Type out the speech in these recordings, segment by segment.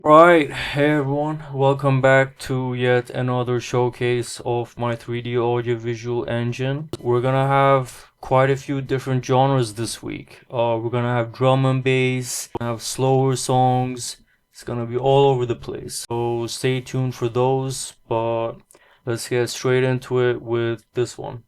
Right, hey everyone, welcome back to yet another showcase of my 3D audiovisual engine. We're gonna have quite a few different genres this week. We're gonna have drum and bass, have slower songs. It's gonna be all over the place. So stay tuned for those, but let's get straight into it with this one.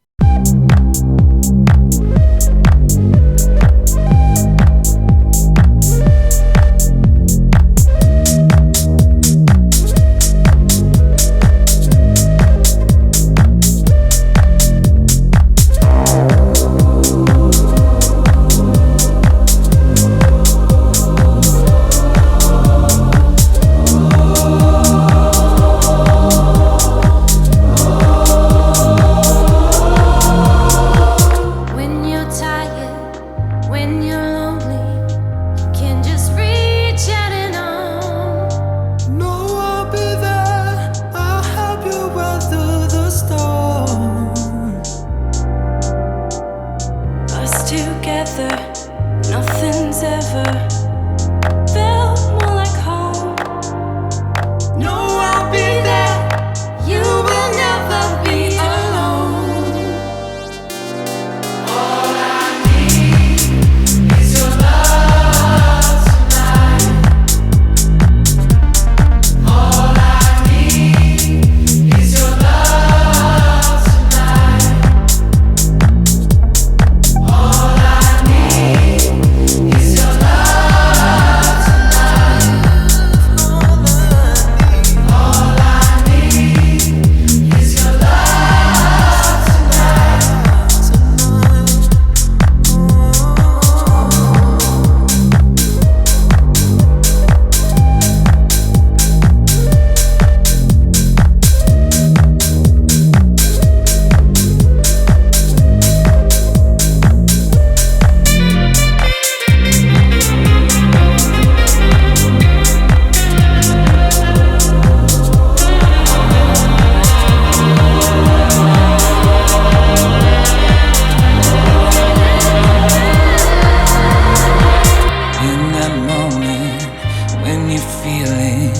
When you're tired, when you're lonely, you can just reach out and on. No, I'll be there. I'll help you weather the storm. Us together, nothing's ever felt more like home. No, I'll be there. You will never be alone. In that moment when you're feeling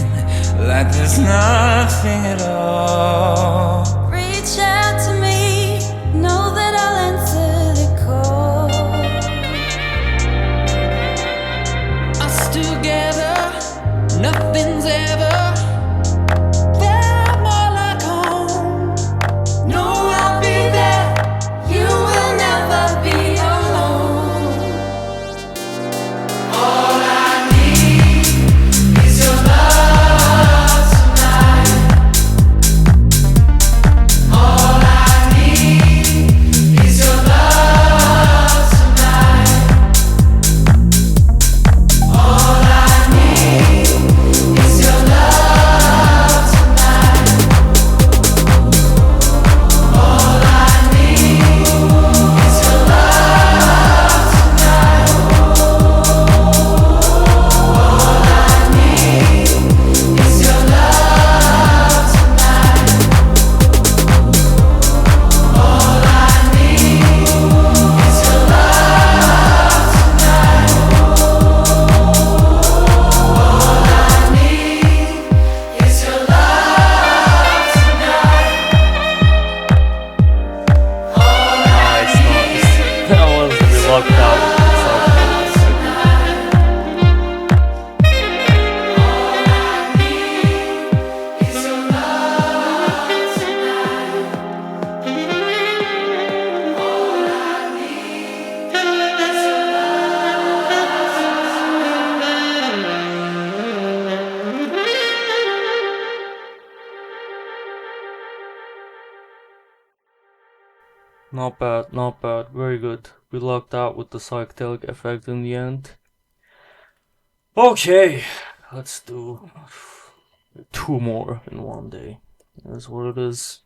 like there's nothing at all. Reach out to me, know that I'll answer the call. Us together, nothing's ever felt more like home. No, I'll be there. You will never be alone. Nice, nice. That was locked out. Not bad, not bad. Very good. We lucked out with the psychedelic effect in the end. Okay, let's do two more in one day. That's what it is.